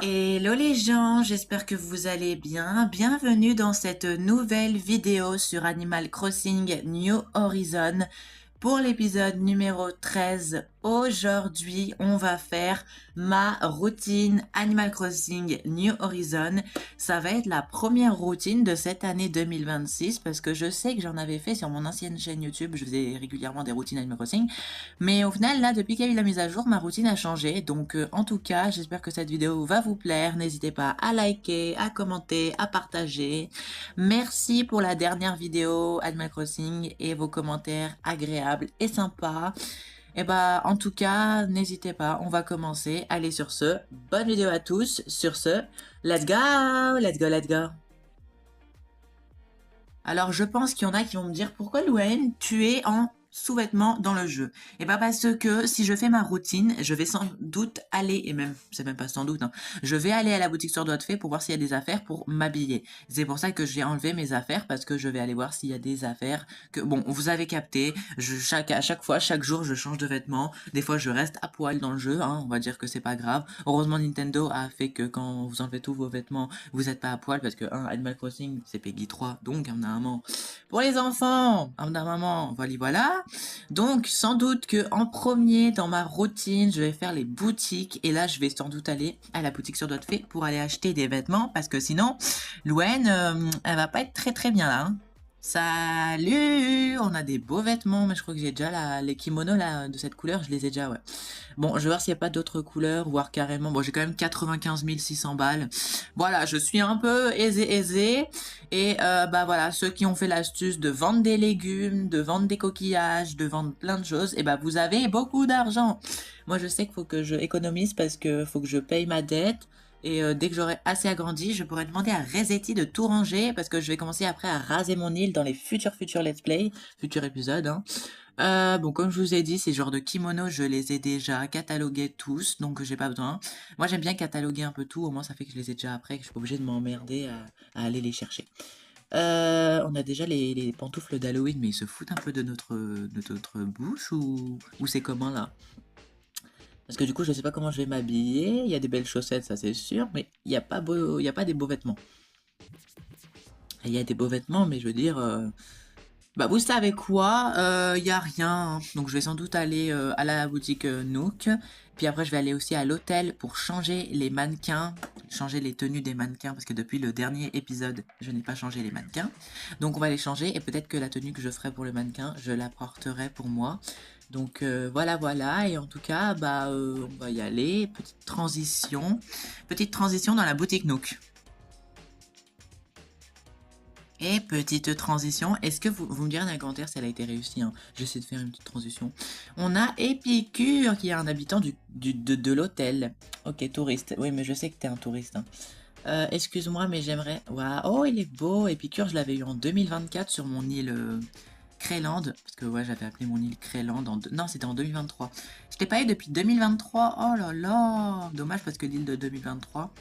Hello les gens, j'espère que vous allez bien. Bienvenue dans cette nouvelle vidéo sur Animal Crossing New Horizon. Pour l'épisode numéro 13, aujourd'hui, on va faire ma routine Animal Crossing New Horizon. Ça va être la première routine de cette année 2026 parce que je sais que j'en avais fait sur mon ancienne chaîne YouTube. Je faisais régulièrement des routines Animal Crossing. Mais au final, là, depuis qu'il y a eu la mise à jour, ma routine a changé. Donc, en tout cas, j'espère que cette vidéo va vous plaire. N'hésitez pas à liker, à commenter, à partager. Merci pour la dernière vidéo Animal Crossing et vos commentaires agréables et sympas. Et bah, en tout cas, n'hésitez pas, on va commencer. Allez, sur ce, bonne vidéo à tous. Sur ce, let's go, let's go, let's go. Alors, je pense qu'il y en a qui vont me dire pourquoi Louane, tu es en sous-vêtements dans le jeu. Et bah parce que si je fais ma routine, je vais sans doute aller, et même, c'est même pas sans doute, hein, je vais aller à la boutique sur Doigt de Fée pour voir s'il y a des affaires pour m'habiller. C'est pour ça que j'ai enlevé mes affaires, parce que je vais aller voir s'il y a des affaires que, bon, vous avez capté, à chaque fois, chaque jour, je change de vêtements. Des fois, je reste à poil dans le jeu, hein, on va dire que c'est pas grave. Heureusement, Nintendo a fait que quand vous enlevez tous vos vêtements, vous êtes pas à poil, parce que, Animal Crossing, c'est Peggy 3, donc, évidemment, pour les enfants, maman, voilà, voilà. Donc, sans doute que en premier, dans ma routine, je vais faire les boutiques. Et là, je vais sans doute aller à la boutique sur Doigt de Fée pour aller acheter des vêtements. Parce que sinon, Louane, elle va pas être très très bien là. Hein. Salut! On a des beaux vêtements, mais je crois que j'ai déjà les kimonos là, de cette couleur, je les ai déjà, ouais. Bon, je vais voir s'il n'y a pas d'autres couleurs, voire carrément, bon, j'ai quand même 95 600 balles. Voilà, je suis un peu aisé. Et bah voilà, ceux qui ont fait l'astuce de vendre des légumes, de vendre des coquillages, de vendre plein de choses, et bah vous avez beaucoup d'argent. Moi, je sais qu'il faut que je économise parce que faut que je paye ma dette. Et dès que j'aurai assez agrandi, je pourrais demander à Resetti de tout ranger parce que je vais commencer après à raser mon île dans les futurs let's play, futurs épisodes. Hein. Bon, comme je vous ai dit, ces genres de kimonos, je les ai déjà catalogués tous, donc j'ai pas besoin. Moi, j'aime bien cataloguer un peu tout, au moins ça fait que je les ai déjà après, que je suis pas obligée de m'emmerder à aller les chercher. On a déjà les pantoufles d'Halloween, mais ils se foutent un peu de notre bouche ou c'est comment là? Parce que du coup, je sais pas comment je vais m'habiller. Il y a des belles chaussettes, ça c'est sûr, mais il y a pas des beaux vêtements. Il y a des beaux vêtements, mais je veux dire, bah vous savez quoi, il y a rien. Hein. Donc je vais sans doute aller à la boutique Nook. Puis après, je vais aller aussi à l'hôtel pour changer les mannequins, changer les tenues des mannequins, parce que depuis le dernier épisode, je n'ai pas changé les mannequins. Donc on va les changer, et peut-être que la tenue que je ferai pour le mannequin, je la porterai pour moi. Donc voilà, voilà, et en tout cas, bah on va y aller. Petite transition dans la boutique Nook. Et petite transition, est-ce que vous me direz dans les commentaires si elle a été réussie, hein. J'essaie de faire une petite transition. On a Épicure qui est un habitant de l'hôtel. Ok, touriste. Oui, mais je sais que t'es un touriste. Hein. Excuse-moi, mais j'aimerais... Waouh, oh, il est beau. Épicure, je l'avais eu en 2024 sur mon île Créland. Parce que ouais, j'avais appelé mon île Créland. Non, c'était en 2023. Je t'ai pas eu depuis 2023. Oh là là. Dommage parce que l'île de 2023...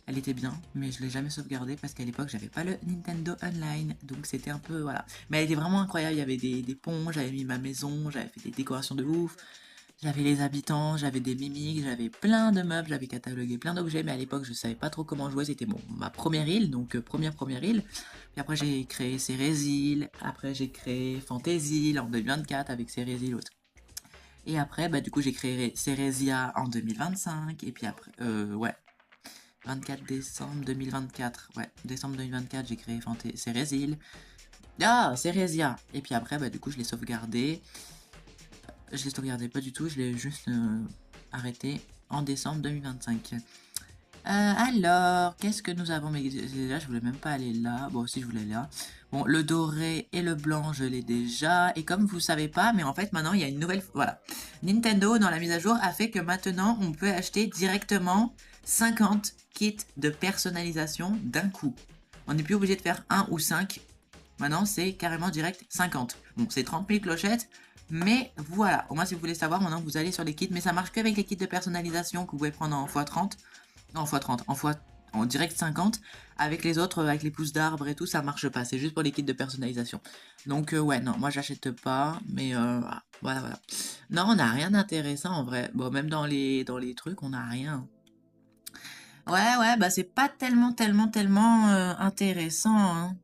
Elle était bien, mais je l'ai jamais sauvegardée parce qu'à l'époque j'avais pas le Nintendo Online, donc c'était un peu voilà. Mais elle était vraiment incroyable, il y avait des ponts, j'avais mis ma maison, j'avais fait des décorations de ouf, j'avais les habitants, j'avais des mimiques, j'avais plein de meubles, j'avais catalogué plein d'objets, mais à l'époque je savais pas trop comment jouer, c'était ma première île, donc première île. Puis après j'ai créé Cérésil, après j'ai créé Fantasy en 2024 avec Cérésil aussi. Et après, bah, du coup, j'ai créé Ceresia en 2025. Et puis après, ouais, 24 décembre 2024. Ouais, décembre 2024, j'ai créé Cérésil. Ah, Cérésia. Et puis après, bah, du coup, je l'ai sauvegardé. Je l'ai sauvegardé pas du tout, je l'ai juste arrêté en décembre 2025. Alors, qu'est-ce que nous avons? Mais là, je voulais même pas aller là. Bon, si je voulais là. Bon, le doré et le blanc, je l'ai déjà. Et comme vous savez pas, mais en fait, maintenant, il y a une nouvelle... Voilà. Nintendo, dans la mise à jour, a fait que maintenant, on peut acheter directement 50 kits de personnalisation d'un coup. On n'est plus obligé de faire 1 ou 5. Maintenant, c'est carrément direct 50. Bon, c'est 30 000 clochettes. Mais voilà, au moins si vous voulez savoir, maintenant vous allez sur les kits, mais ça marche qu'avec les kits de personnalisation que vous pouvez prendre en x30. Non, en x30, en direct 50. Avec les autres, avec les pousses d'arbres et tout, ça marche pas. C'est juste pour les kits de personnalisation. Donc ouais, non, moi j'achète pas. Mais voilà, voilà. Non, on n'a rien d'intéressant en vrai. Bon, même dans les trucs, on n'a rien. Ouais, bah c'est pas tellement intéressant, hein.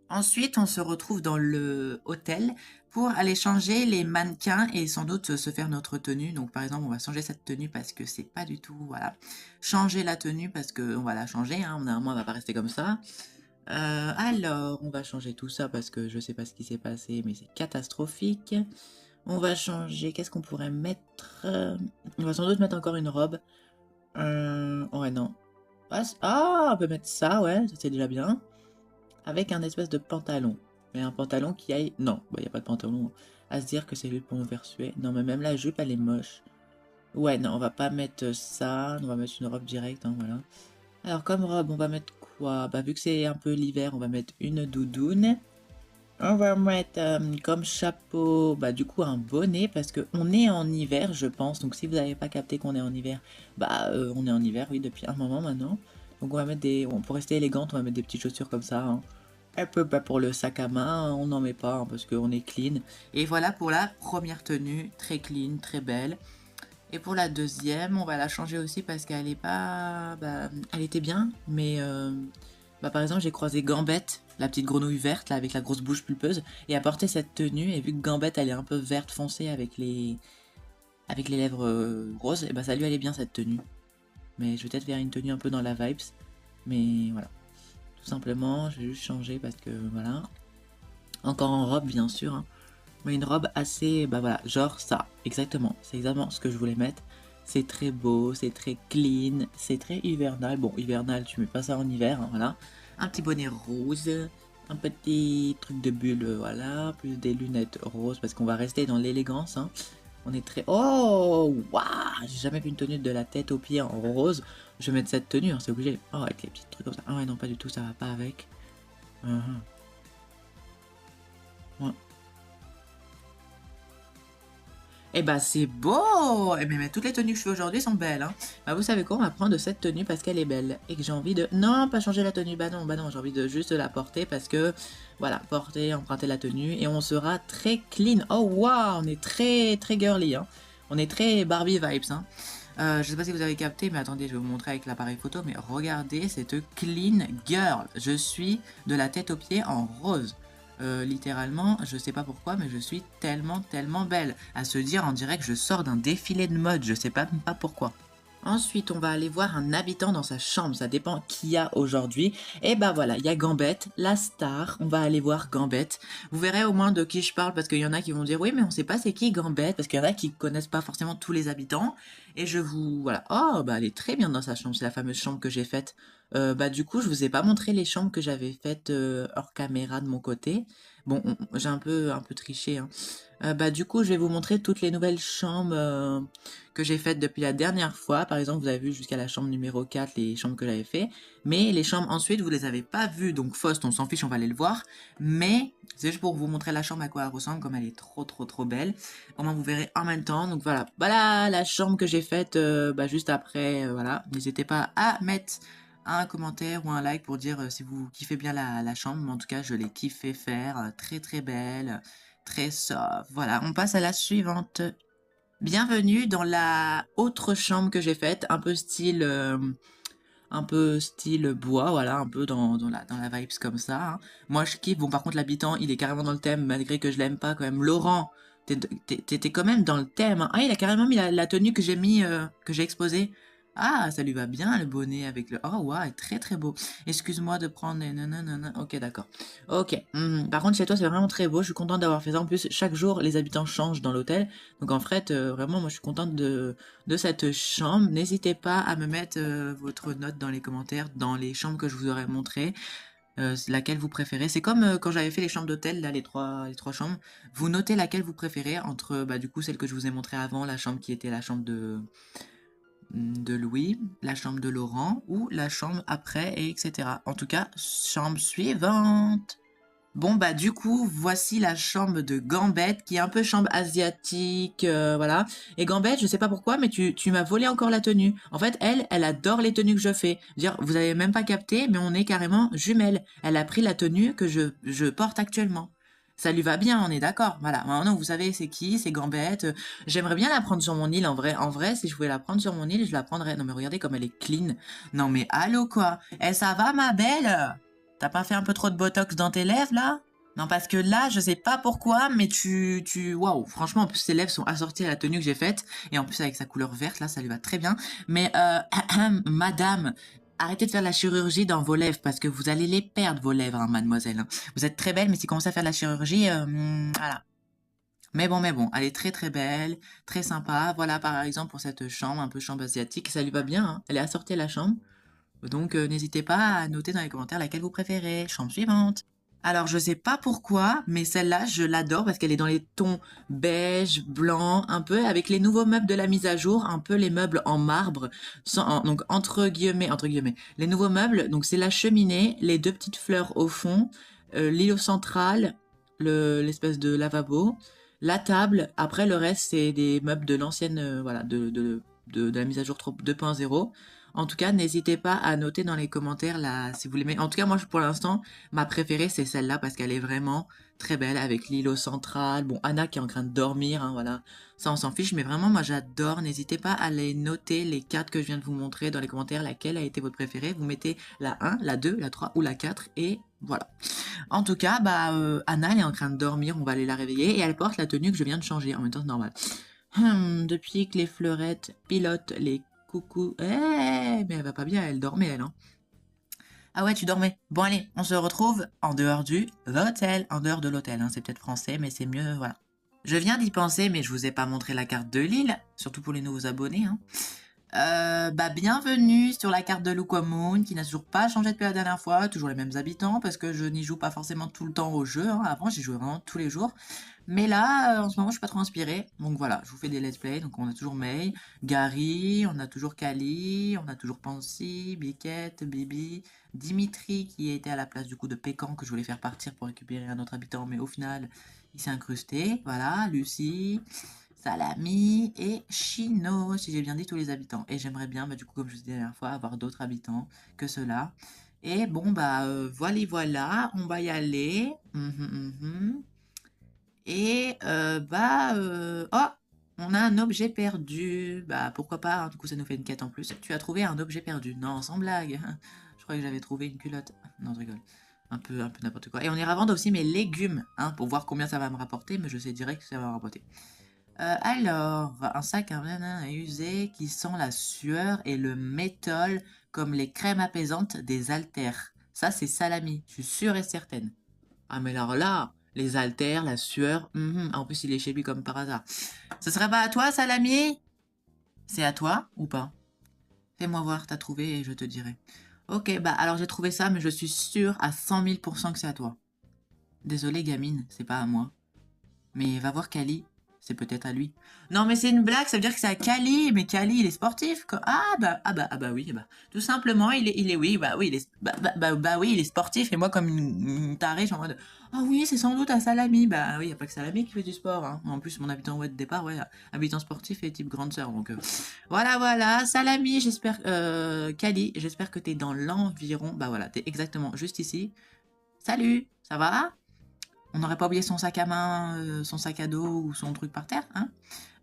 Ensuite, on se retrouve dans le hôtel pour aller changer les mannequins et sans doute se faire notre tenue. Donc, par exemple, on va changer cette tenue parce que c'est pas du tout, voilà, changer la tenue parce que on va la changer, hein. Normalement, elle va pas rester comme ça. Alors, on va changer tout ça parce que je sais pas ce qui s'est passé, mais c'est catastrophique. On va changer. Qu'est-ce qu'on pourrait mettre? On va sans doute mettre encore une robe. Ouais, non. Ah, on peut mettre ça, ouais, ça c'est déjà bien. Avec un espèce de pantalon. Mais un pantalon qui aille... Non, bah y a pas de pantalon à se dire que c'est juste pour me faire suer. Non, mais même la jupe, elle est moche. Ouais, non, on va pas mettre ça. On va mettre une robe directe, hein, voilà. Alors, comme robe, on va mettre quoi? Bah, vu que c'est un peu l'hiver, on va mettre une doudoune. On va mettre comme chapeau, bah du coup un bonnet parce que on est en hiver, je pense. Donc si vous n'avez pas capté qu'on est en hiver, bah on est en hiver, oui, depuis un moment maintenant. Donc on va mettre des, bon, pour rester élégante, on va mettre des petites chaussures comme ça, hein. Un peu bah, pour le sac à main, on n'en met pas hein, parce qu'on est clean. Et voilà pour la première tenue, très clean, très belle. Et pour la deuxième, on va la changer aussi parce qu'elle est pas, bah, elle était bien, mais bah, par exemple, j'ai croisé Gambette, la petite grenouille verte, là, avec la grosse bouche pulpeuse, et a porté cette tenue, et vu que Gambette, elle est un peu verte foncée avec les lèvres roses, et bah ça lui allait bien cette tenue. Mais je vais peut-être faire une tenue un peu dans la vibes, mais voilà. Tout simplement, je vais juste changer parce que, voilà. Encore en robe, bien sûr, hein. Mais une robe assez, bah voilà, genre ça, exactement. C'est exactement ce que je voulais mettre. C'est très beau, c'est très clean, c'est très hivernal. Bon, hivernal, tu mets pas ça en hiver, hein, voilà. Un petit bonnet rose, un petit truc de bulle, voilà, plus des lunettes roses parce qu'on va rester dans l'élégance, hein. On est très... Oh, waouh, j'ai jamais vu une tenue de la tête aux pieds en rose. Je vais mettre cette tenue, hein, c'est obligé. Oh, avec les petits trucs comme ça. Ah ouais, non, pas du tout, ça va pas avec. Ouais. Eh bah c'est beau! Eh mais toutes les tenues que je fais aujourd'hui sont belles, hein. Bah vous savez quoi, on va prendre cette tenue parce qu'elle est belle et que j'ai envie de... Non, pas changer la tenue, bah non, j'ai envie de juste la porter parce que, voilà, porter, emprunter la tenue et on sera très clean. Oh waouh, on est très très girly, hein. On est très Barbie vibes, hein. Je sais pas si vous avez capté, mais attendez, je vais vous montrer avec l'appareil photo, mais regardez cette clean girl. Je suis de la tête aux pieds en rose. Littéralement, je sais pas pourquoi, mais je suis tellement belle. À se dire, on dirait que je sors d'un défilé de mode, je sais pas pourquoi. Ensuite, on va aller voir un habitant dans sa chambre, ça dépend qui y a aujourd'hui. Et bah voilà, il y a Gambette, la star, on va aller voir Gambette. Vous verrez au moins de qui je parle, parce qu'il y en a qui vont dire, oui, mais on sait pas c'est qui Gambette, parce qu'il y en a qui connaissent pas forcément tous les habitants. Et je vous... Voilà. Oh, bah elle est très bien dans sa chambre, c'est la fameuse chambre que j'ai faite. Bah du coup, je vous ai pas montré les chambres que j'avais faites hors caméra de mon côté. Bon, j'ai un peu triché, hein. Bah du coup, je vais vous montrer toutes les nouvelles chambres que j'ai faites depuis la dernière fois. Par exemple, vous avez vu jusqu'à la chambre numéro 4 les chambres que j'avais fait. Mais les chambres ensuite, vous les avez pas vues. Donc Faust, on s'en fiche, on va aller le voir. Mais c'est juste pour vous montrer la chambre à quoi elle ressemble, comme elle est trop belle. Au moins, vous verrez en même temps. Donc voilà la chambre que j'ai faite bah, juste après. Voilà, n'hésitez pas à mettre un commentaire ou un like pour dire si vous kiffez bien la chambre. Mais en tout cas, je l'ai kiffé faire. Très belle, très soft. Voilà, on passe à la suivante. Bienvenue dans la autre chambre que j'ai faite, un peu style bois, voilà, un peu dans la vibes comme ça, hein. Moi, je kiffe. Bon, par contre, l'habitant, il est carrément dans le thème, malgré que je l'aime pas quand même. Laurent, t'es quand même dans le thème, hein. Ah, il a carrément mis la tenue que j'ai mis, que j'ai exposée. Ah, ça lui va bien, le bonnet avec le... Oh, waouh, très beau. Excuse-moi de prendre les nanana. Ok, d'accord. Ok. Par contre, chez toi, c'est vraiment très beau. Je suis contente d'avoir fait ça. En plus, chaque jour, les habitants changent dans l'hôtel. Donc, en fait, vraiment, moi, je suis contente de cette chambre. N'hésitez pas à me mettre votre note dans les commentaires, dans les chambres que je vous aurais montrées, laquelle vous préférez. C'est comme quand j'avais fait les chambres d'hôtel, là, les trois chambres. Vous notez laquelle vous préférez entre, bah, du coup, celle que je vous ai montrée avant, la chambre qui était la chambre de Louis, la chambre de Laurent ou la chambre après, et etc. En tout cas, chambre suivante. Bon bah du coup, voici la chambre de Gambette qui est un peu chambre asiatique, voilà. Et Gambette, je sais pas pourquoi, mais tu m'as volé encore la tenue. En fait, elle adore les tenues que je fais. Dire, vous avez même pas capté, mais on est carrément jumelles. Elle a pris la tenue que je porte actuellement. Ça lui va bien, on est d'accord. Voilà. Maintenant, vous savez, c'est qui? C'est Gambette. J'aimerais bien la prendre sur mon île, en vrai. En vrai, si je pouvais la prendre sur mon île, je la prendrais. Non, mais regardez comme elle est clean. Non, mais allô, quoi? Eh, ça va, ma belle? T'as pas fait un peu trop de botox dans tes lèvres, là? Non, parce que là, je sais pas pourquoi, mais waouh, franchement, en plus, ses lèvres sont assorties à la tenue que j'ai faite. Et en plus, avec sa couleur verte, là, ça lui va très bien. Mais, madame, arrêtez de faire la chirurgie dans vos lèvres, parce que vous allez les perdre, vos lèvres, hein, mademoiselle, hein. Vous êtes très belle, mais si vous commencez à faire de la chirurgie, voilà. Mais bon, elle est très très belle, très sympa. Voilà, par exemple, pour cette chambre, un peu chambre asiatique, ça lui va bien, hein. Elle est assortie à la chambre. Donc, n'hésitez pas à noter dans les commentaires laquelle vous préférez. Chambre suivante. Alors, je sais pas pourquoi, mais celle-là, je l'adore parce qu'elle est dans les tons beige, blanc, un peu, avec les nouveaux meubles de la mise à jour, un peu les meubles en marbre, donc entre guillemets, les nouveaux meubles, donc c'est la cheminée, les deux petites fleurs au fond, l'îlot central, l'espèce de lavabo, la table, après le reste, c'est des meubles de l'ancienne, voilà, de la mise à jour 2.0. En tout cas, n'hésitez pas à noter dans les commentaires là, si vous l'aimez. En tout cas, moi, pour l'instant, ma préférée, c'est celle-là parce qu'elle est vraiment très belle avec l'îlot central. Bon, Anna qui est en train de dormir, hein, voilà. Ça, on s'en fiche, mais vraiment, moi, j'adore. N'hésitez pas à les noter, les 4 que je viens de vous montrer dans les commentaires, laquelle a été votre préférée. Vous mettez la 1, la 2, la 3 ou la 4 et voilà. En tout cas, Anna, elle est en train de dormir, on va aller la réveiller et elle porte la tenue que je viens de changer. En même temps, c'est normal. Depuis que les fleurettes pilotent les coucous. Mais elle va pas bien, elle dormait, elle, hein. Ah ouais, tu dormais. Bon, allez, on se retrouve en dehors du l'hôtel. En dehors de l'hôtel, hein. C'est peut-être français, mais c'est mieux, voilà. Je viens d'y penser, mais je vous ai pas montré la carte de l'île, surtout pour les nouveaux abonnés, hein. Bienvenue sur la carte de Luquamoon, qui n'a toujours pas changé depuis la dernière fois, toujours les mêmes habitants, parce que je n'y joue pas forcément tout le temps au jeu, hein. Avant, j'y jouais vraiment tous les jours. Mais là, en ce moment, je suis pas trop inspirée. Donc voilà, je vous fais des let's play. Donc on a toujours Mei, Gary, on a toujours Kali, on a toujours Pansy, Biquette, Bibi, Dimitri qui était à la place du coup de Pécan que je voulais faire partir pour récupérer un autre habitant, mais au final, il s'est incrusté. Voilà, Lucie, Salami et Chino, si j'ai bien dit tous les habitants. Et j'aimerais bien, du coup, comme je vous ai dit la dernière fois, avoir d'autres habitants que ceux-là. Et bon, voilà, on va y aller. Et oh, on a un objet perdu. Bah pourquoi pas, hein, du coup ça nous fait une quête en plus. Tu as trouvé un objet perdu. Non, sans blague. Je croyais que j'avais trouvé une culotte. Non, je rigole. Un peu n'importe quoi. Et on ira vendre aussi mes légumes, hein, pour voir combien ça va me rapporter, mais je sais direct que ça va me rapporter. Alors, un sac usé qui sent la sueur et le méthol comme les crèmes apaisantes des haltères. Ça, c'est Salami, je suis sûre et certaine. Ah, mais alors là, les haltères, la sueur, en plus, il est chez lui comme par hasard. Ce serait pas à toi, Salami? C'est à toi ou pas? Fais-moi voir, t'as trouvé et je te dirai. Ok, alors j'ai trouvé ça, mais je suis sûre à 100 000 % que c'est à toi. Désolé, gamine, c'est pas à moi. Mais va voir Kali, c'est peut-être à lui. Non, mais c'est une blague, ça veut dire que c'est à Kali, mais Kali, il est sportif, quoi. Oui, tout simplement, oui, oui, oui, il est sportif, et moi, comme une tarée, je suis en mode, ah oui, c'est sans doute à Salami. Bah oui, il n'y a pas que Salami qui fait du sport, hein. En plus, mon habitant ouais, de départ, ouais, habitant sportif et type grande sœur, donc, voilà, Salami, j'espère, Kali, j'espère que t'es dans l'environ, bah voilà, t'es exactement juste ici. Salut, ça va? On n'aurait pas oublié son sac à main, son sac à dos ou son truc par terre, hein?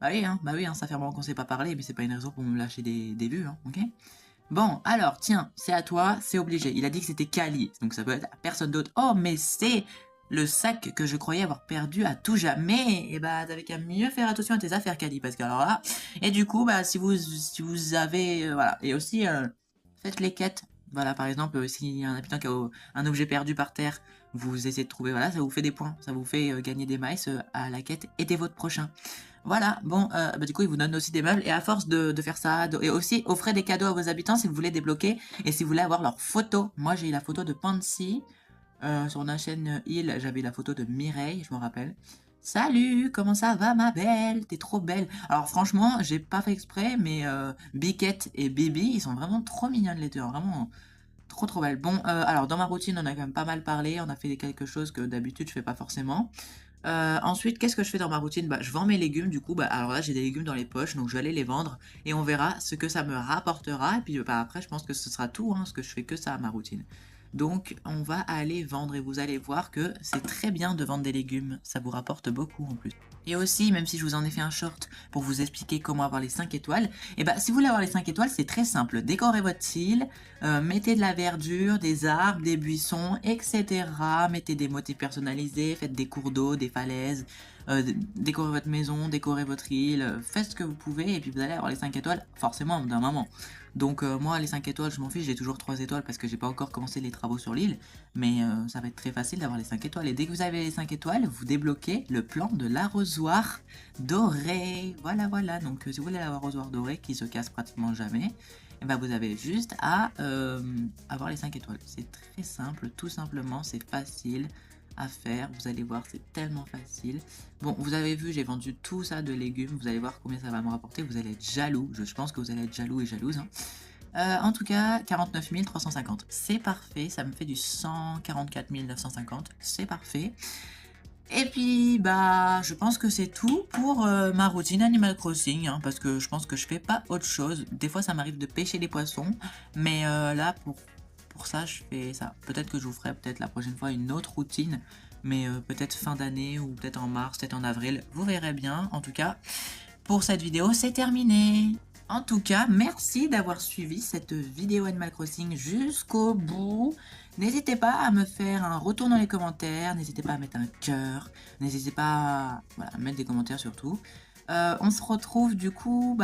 Bah oui, hein, ça fait un moment qu'on s'est pas parlé, mais c'est pas une raison pour me lâcher des vues, hein, ok? Bon, alors, tiens, c'est à toi, c'est obligé. Il a dit que c'était Kali, donc ça peut être à personne d'autre. Oh, mais c'est le sac que je croyais avoir perdu à tout jamais. Et t'avais qu'à mieux faire attention à tes affaires, Kali, parce que alors là... Et du coup, si vous avez... voilà, et aussi, faites les quêtes. Voilà, par exemple, s'il y a un habitant qui a un objet perdu par terre, vous essayez de trouver, voilà, ça vous fait des points, ça vous fait gagner des miles à la quête, aidez votre prochain. Voilà, bon, du coup, il vous donne aussi des meubles, et à force de faire ça, et aussi, offrez des cadeaux à vos habitants si vous voulez débloquer, et si vous voulez avoir leurs photos. Moi, j'ai eu la photo de Pansy, sur ma chaîne Il, j'avais la photo de Mireille, je me rappelle. Salut, comment ça va ma belle? T'es trop belle. Alors franchement, j'ai pas fait exprès, mais Biquette et Bibi, ils sont vraiment trop mignonnes les deux, hein, vraiment trop belles. Bon, alors dans ma routine, on a quand même pas mal parlé, on a fait quelque chose que d'habitude je fais pas forcément. Ensuite, qu'est-ce que je fais dans ma routine? Je vends mes légumes, du coup, alors là j'ai des légumes dans les poches, donc je vais aller les vendre et on verra ce que ça me rapportera. Et puis après, je pense que ce sera tout, hein, parce que je fais que ça à ma routine. Donc, on va aller vendre et vous allez voir que c'est très bien de vendre des légumes. Ça vous rapporte beaucoup en plus. Et aussi, même si je vous en ai fait un short pour vous expliquer comment avoir les 5 étoiles, et bah si vous voulez avoir les 5 étoiles, c'est très simple. Décorez votre île, mettez de la verdure, des arbres, des buissons, etc. Mettez des motifs personnalisés, faites des cours d'eau, des falaises, décorez votre maison, décorez votre île, faites ce que vous pouvez et puis vous allez avoir les 5 étoiles forcément au bout d'un moment. Donc moi les 5 étoiles je m'en fiche, j'ai toujours 3 étoiles parce que j'ai pas encore commencé les travaux sur l'île, mais ça va être très facile d'avoir les 5 étoiles. Et dès que vous avez les 5 étoiles, vous débloquez le plan de l'arrosoir doré. Voilà, voilà, donc si vous voulez l'arrosoir doré qui se casse pratiquement jamais, et ben vous avez juste à avoir les 5 étoiles. C'est très simple, tout simplement, c'est facile à faire, vous allez voir, c'est tellement facile. Bon, vous avez vu, j'ai vendu tout ça de légumes, vous allez voir combien ça va me rapporter, vous allez être jaloux, je pense que vous allez être jaloux et jalouse. Hein. En tout cas, 49 350, c'est parfait, ça me fait du 144 950, c'est parfait. Et puis, bah, je pense que c'est tout pour ma routine Animal Crossing, hein, parce que je pense que je fais pas autre chose. Des fois, ça m'arrive de pêcher des poissons, mais là, pour ça, je fais ça. Peut-être que je vous ferai peut-être la prochaine fois une autre routine, mais peut-être fin d'année ou peut-être en mars, peut-être en avril. Vous verrez bien. En tout cas, pour cette vidéo, c'est terminé. En tout cas, merci d'avoir suivi cette vidéo Animal Crossing jusqu'au bout. N'hésitez pas à me faire un retour dans les commentaires, n'hésitez pas à mettre un cœur, n'hésitez pas à voilà, mettre des commentaires surtout. On se retrouve du coup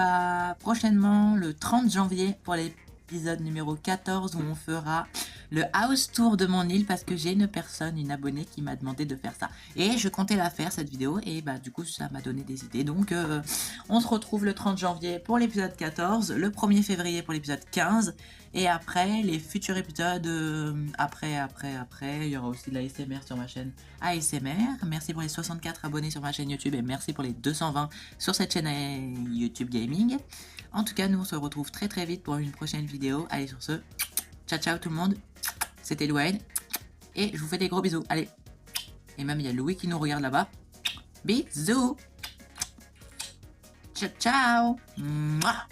prochainement le 30 janvier pour l'épisode numéro 14 où on fera le house tour de mon île parce que j'ai une abonnée qui m'a demandé de faire ça. Et je comptais la faire cette vidéo et bah du coup ça m'a donné des idées. Donc on se retrouve le 30 janvier pour l'épisode 14, le 1er février pour l'épisode 15 et après les futurs épisodes, après, il y aura aussi de la ASMR sur ma chaîne ASMR. Merci pour les 64 abonnés sur ma chaîne YouTube et merci pour les 220 sur cette chaîne YouTube Gaming. En tout cas, nous on se retrouve très très vite pour une prochaine vidéo. Allez sur ce, ciao ciao tout le monde. C'était Louane et je vous fais des gros bisous. Allez. Et même il y a Louis qui nous regarde là-bas. Bisous. Ciao ciao. Mouah.